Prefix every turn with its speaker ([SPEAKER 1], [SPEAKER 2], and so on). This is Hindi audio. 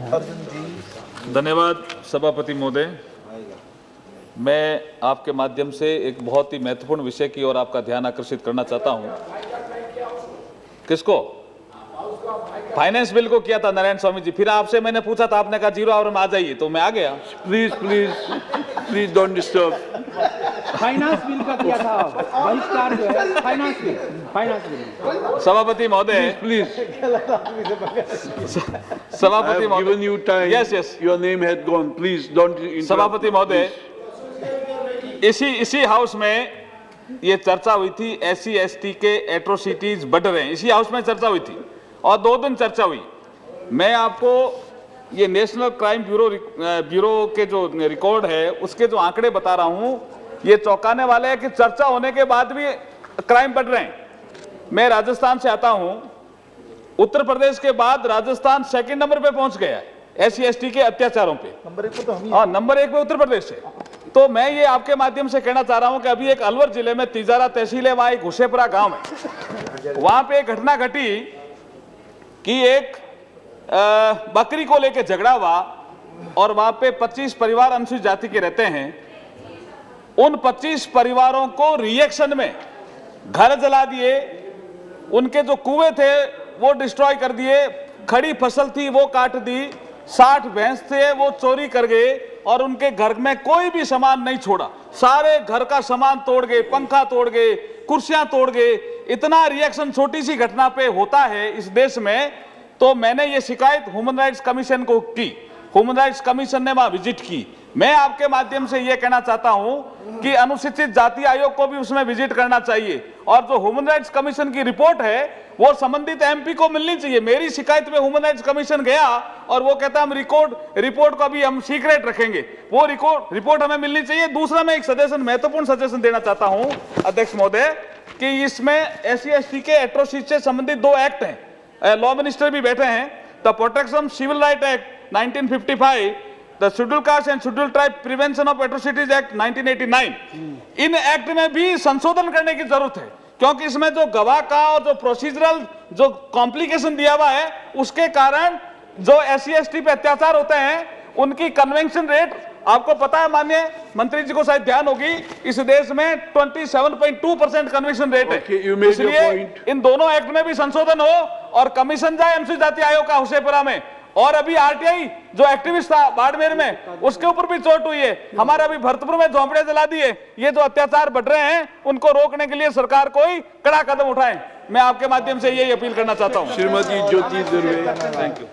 [SPEAKER 1] धन्यवाद सभापति महोदय। मैं आपके माध्यम से एक बहुत ही महत्वपूर्ण विषय की ओर आपका ध्यान आकर्षित करना चाहता हूं। किसको? फाइनेंस बिल को किया था नारायण स्वामी जी, फिर आपसे मैंने पूछा था, आपने कहा 0 आवर में आ जाइए, तो मैं आ गया।
[SPEAKER 2] Please don't disturb.
[SPEAKER 3] Finance bill का किया था बहिष्कार जो है, फाइनेंस बिल।
[SPEAKER 1] सभापति महोदय,
[SPEAKER 2] प्लीज
[SPEAKER 1] सभापति महोदय,
[SPEAKER 2] given you time.
[SPEAKER 1] Yes,
[SPEAKER 2] your name had gone, please don't.
[SPEAKER 1] सभापति महोदय, इसी हाउस में ये चर्चा हुई थी, SC ST के एट्रोसिटीज बढ़ रहे हैं, इसी हाउस में चर्चा हुई थी और 2 दिन चर्चा हुई। मैं आपको ये नेशनल क्राइम ब्यूरो के जो रिकॉर्ड है उसके जो आंकड़े बता रहा हूं, ये चौंकाने वाले हैं कि चर्चा होने के बाद भी क्राइम बढ़ रहे हैं। मैं राजस्थान से आता हूं, उत्तर प्रदेश के बाद राजस्थान 2nd नंबर पे पहुंच गया है SC ST के अत्याचारों पे। नंबर 1 पे तो हम ही, हाँ, नंबर 1 पे उत्तर प्रदेश है। तो मैं ये आपके माध्यम से कहना चाह रहा हूं कि अभी एक अलवर जिले में तिजारा तहसील है, वहां एक घुसेपुरा गांव है, वहां पे एक घटना घटी कि एक बकरी को लेकर झगड़ा हुआ और वहां पे 25 परिवार अनुसूचित जाति के रहते हैं। उन 25 परिवारों को रिएक्शन में घर जला दिए, उनके जो कुएं थे वो डिस्ट्रॉय कर दिए, खड़ी फसल थी वो काट दी, 60 भैंस थे वो चोरी कर गए और उनके घर में कोई भी सामान नहीं छोड़ा, सारे घर का सामान तोड़ गए, पंखा तोड़ गए, कुर्सियां तोड़ गए। इतना रिएक्शन छोटी सी घटना पे होता है इस देश में। तो मैंने ये शिकायत ह्यूमन राइट्स कमीशन को की, ह्यूमन राइट्स कमीशन ने वहां विजिट की। मैं आपके माध्यम से ये कहना चाहता हूं कि अनुसूचित जाति आयोग को भी उसमें विजिट करना चाहिए और जो ह्यूमन राइट्स कमीशन की रिपोर्ट है वो संबंधित MP को मिलनी चाहिए। मेरी शिकायत में ह्यूमन राइट्स कमीशन गया और वो कहता हम रिपोर्ट को भी हम सीक्रेट रखेंगे, वो रिपोर्ट हमें मिलनी चाहिए। दूसरा, मैं एक सजेशन, महत्वपूर्ण सजेशन देना चाहता हूं अध्यक्ष महोदय, कि इसमें SC ST के एट्रोसिटी से संबंधित 2 एक्ट हैं, लॉ मिनिस्टर भी बैठे हैं, the protection civil right act 1955, the scheduled caste and scheduled tribe prevention of atrocities act 1989। इन एक्ट में भी संशोधन करने की जरूरत है, क्योंकि इसमें जो गवाह का और जो प्रोसीजरल जो कॉम्प्लिकेशन दिया हुआ है उसके कारण जो SC ST पे अत्याचार होते हैं उनकी कन्वेंशन रेट, आपको पता है, माननीय मंत्री जी को शायद ध्यान होगी, इस देश में 27.2% कन्वेंशन रेट है। इसलिए इन दोनों एक्ट में भी संशोधन हो और कमीशन जाए अनुसूचित जाति आयोग का हुसैपुरा में। और अभी RTI जो एक्टिविस्ट था बाड़मेर में, उसके ऊपर भी चोट हुई है। हमारे अभी भरतपुर में झोंपड़े जला दिए। ये जो अत्याचार बढ़ रहे हैं उनको रोकने के लिए सरकार कोई कड़ा कदम उठाए। मैं आपके माध्यम से यही अपील करना चाहता हूं।
[SPEAKER 2] श्रीमती ज्योति दर्वे, थैंक यू।